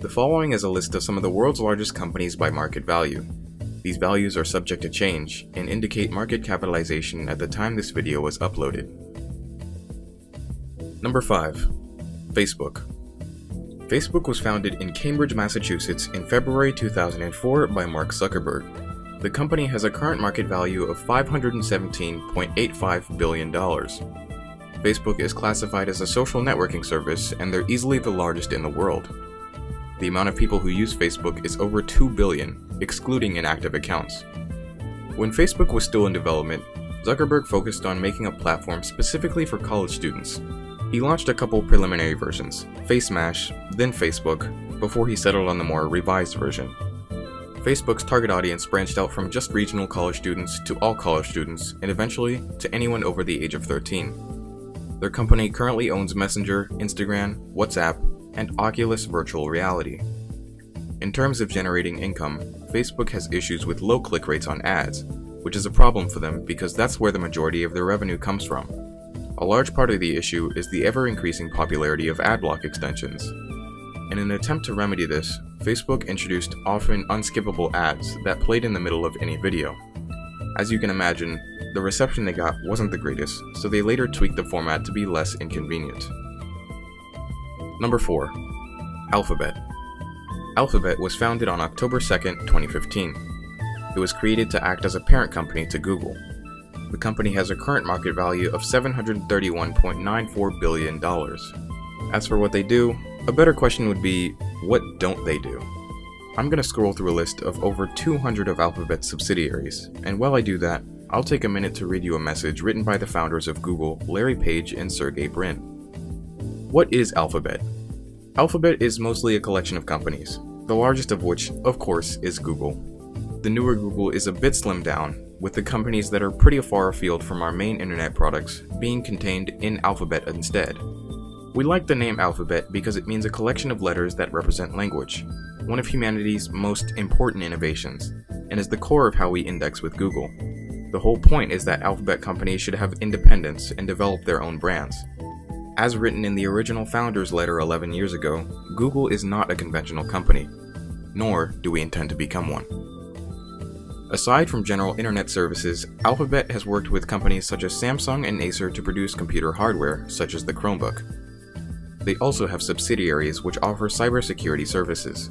The following is a list of some of the world's largest companies by market value. These values are subject to change and indicate market capitalization at the time this video was uploaded. Number 5. Facebook. Facebook was founded in Cambridge, Massachusetts in February 2004 by Mark Zuckerberg. The company has a current market value of $517.85 billion. Facebook is classified as a social networking service, and they're easily the largest in the world. The amount of people who use Facebook is over 2 billion, excluding inactive accounts. When Facebook was still in development, Zuckerberg focused on making a platform specifically for college students. He launched a couple preliminary versions, FaceMash, then Facebook, before he settled on the more revised version. Facebook's target audience branched out from just regional college students to all college students, and eventually to anyone over the age of 13. Their company currently owns Messenger, Instagram, WhatsApp, and Oculus virtual reality. In terms of generating income, Facebook has issues with low click rates on ads, which is a problem for them because that's where the majority of their revenue comes from. A large part of the issue is the ever-increasing popularity of ad block extensions. In an attempt to remedy this, Facebook introduced often unskippable ads that played in the middle of any video. As you can imagine, the reception they got wasn't the greatest, so they later tweaked the format to be less inconvenient. Number 4. Alphabet. Alphabet was founded on October 2, 2015. It was created to act as a parent company to Google. The company has a current market value of $731.94 billion. As for what they do, a better question would be, what don't they do? I'm going to scroll through a list of over 200 of Alphabet's subsidiaries, and while I do that, I'll take a minute to read you a message written by the founders of Google, Larry Page and Sergey Brin. What is Alphabet? Alphabet is mostly a collection of companies, the largest of which, of course, is Google. The newer Google is a bit slimmed down, with the companies that are pretty far afield from our main internet products being contained in Alphabet instead. We like the name Alphabet because it means a collection of letters that represent language, one of humanity's most important innovations, and is the core of how we index with Google. The whole point is that Alphabet companies should have independence and develop their own brands. As written in the original founder's letter 11 years ago, Google is not a conventional company, nor do we intend to become one. Aside from general internet services, Alphabet has worked with companies such as Samsung and Acer to produce computer hardware, such as the Chromebook. They also have subsidiaries which offer cybersecurity services.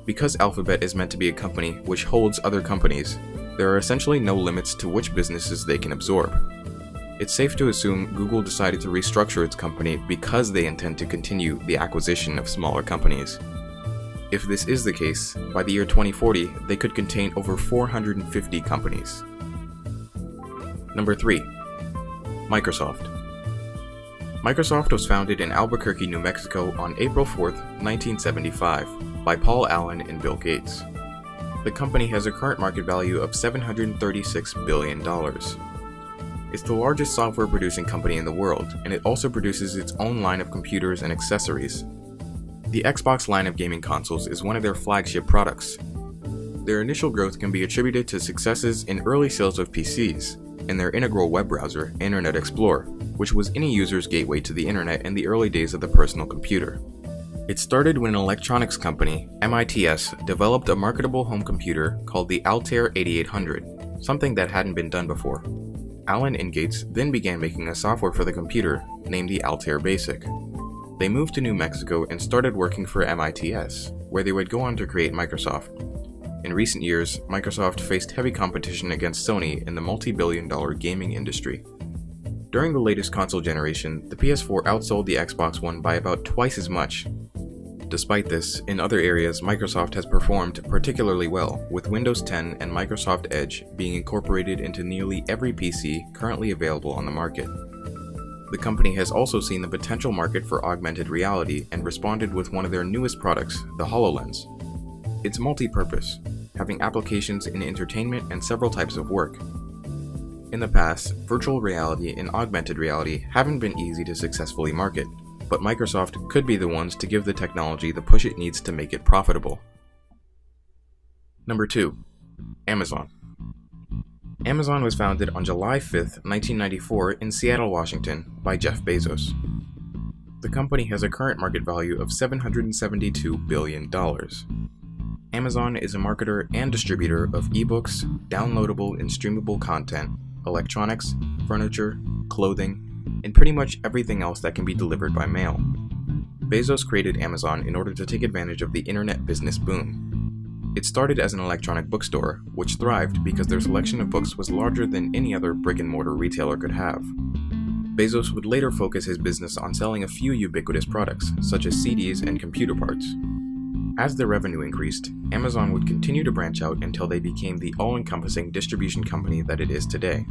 Because Alphabet is meant to be a company which holds other companies, there are essentially no limits to which businesses they can absorb. It's safe to assume Google decided to restructure its company because they intend to continue the acquisition of smaller companies. If this is the case, by the year 2040, they could contain over 450 companies. Number 3. Microsoft. Microsoft was founded in Albuquerque, New Mexico on April 4, 1975, by Paul Allen and Bill Gates. The company has a current market value of $736 billion. It's the largest software producing company in the world, and it also produces its own line of computers and accessories. The Xbox line of gaming consoles is one of their flagship products. Their initial growth can be attributed to successes in early sales of PCs, and their integral web browser, Internet Explorer, which was any user's gateway to the internet in the early days of the personal computer. It started when an electronics company, MITS, developed a marketable home computer called the Altair 8800, something that hadn't been done before. Allen and Gates then began making a software for the computer named the Altair Basic. They moved to New Mexico and started working for MITS, where they would go on to create Microsoft. In recent years, Microsoft faced heavy competition against Sony in the multi-billion-dollar gaming industry. During the latest console generation, the PS4 outsold the Xbox One by about twice as much. Despite this, in other areas, Microsoft has performed particularly well, with Windows 10 and Microsoft Edge being incorporated into nearly every PC currently available on the market. The company has also seen the potential market for augmented reality and responded with one of their newest products, the HoloLens. It's multi-purpose, having applications in entertainment and several types of work. In the past, virtual reality and augmented reality haven't been easy to successfully market, but Microsoft could be the ones to give the technology the push it needs to make it profitable. Number 2. Amazon. Amazon was founded on July 5, 1994 in Seattle, Washington by Jeff Bezos. The company has a current market value of $772 billion. Amazon is a marketer and distributor of ebooks, downloadable and streamable content, electronics, furniture, clothing, and pretty much everything else that can be delivered by mail. Bezos created Amazon in order to take advantage of the internet business boom. It started as an electronic bookstore, which thrived because their selection of books was larger than any other brick-and-mortar retailer could have. Bezos would later focus his business on selling a few ubiquitous products, such as CDs and computer parts. As their revenue increased, Amazon would continue to branch out until they became the all-encompassing distribution company that it is today.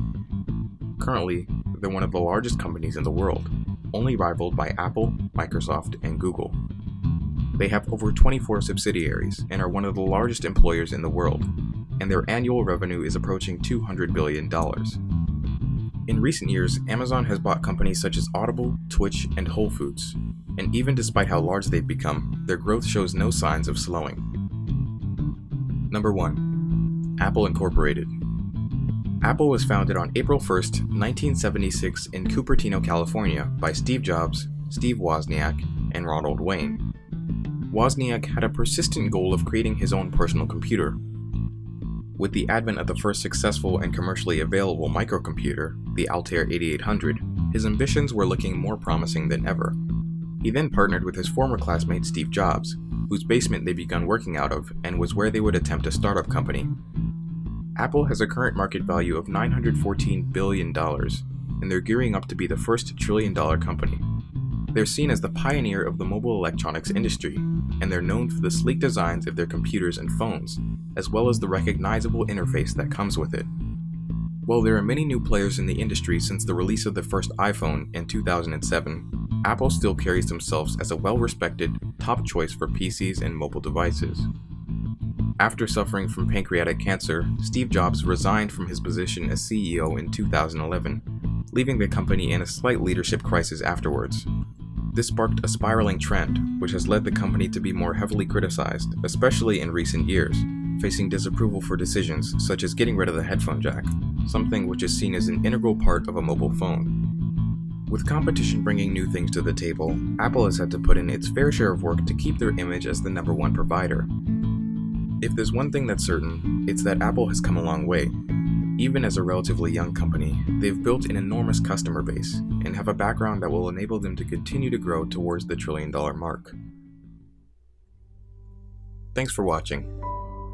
Currently, they're one of the largest companies in the world, only rivaled by Apple, Microsoft, and Google. They have over 24 subsidiaries and are one of the largest employers in the world, and their annual revenue is approaching $200 billion. In recent years, Amazon has bought companies such as Audible, Twitch, and Whole Foods, and even despite how large they've become, their growth shows no signs of slowing. Number 1. Apple Incorporated. Apple was founded on April 1, 1976 in Cupertino, California by Steve Jobs, Steve Wozniak, and Ronald Wayne. Wozniak had a persistent goal of creating his own personal computer. With the advent of the first successful and commercially available microcomputer, the Altair 8800, his ambitions were looking more promising than ever. He then partnered with his former classmate Steve Jobs, whose basement they began working out of and was where they would attempt a startup company. Apple has a current market value of $914 billion, and they're gearing up to be the first trillion-dollar company. They're seen as the pioneer of the mobile electronics industry, and they're known for the sleek designs of their computers and phones, as well as the recognizable interface that comes with it. While there are many new players in the industry since the release of the first iPhone in 2007, Apple still carries themselves as a well-respected, top choice for PCs and mobile devices. After suffering from pancreatic cancer, Steve Jobs resigned from his position as CEO in 2011, leaving the company in a slight leadership crisis afterwards. This sparked a spiraling trend, which has led the company to be more heavily criticized, especially in recent years, facing disapproval for decisions such as getting rid of the headphone jack, something which is seen as an integral part of a mobile phone. With competition bringing new things to the table, Apple has had to put in its fair share of work to keep their image as the number one provider. If there's one thing that's certain, it's that Apple has come a long way. Even as a relatively young company, they've built an enormous customer base and have a background that will enable them to continue to grow towards the trillion-dollar mark. Thanks for watching.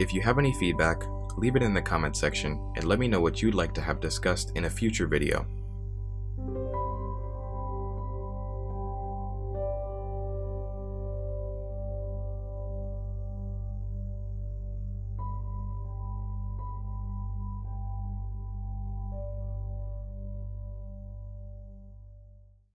If you have any feedback, leave it in the comment section and let me know what you'd like to have discussed in a future video.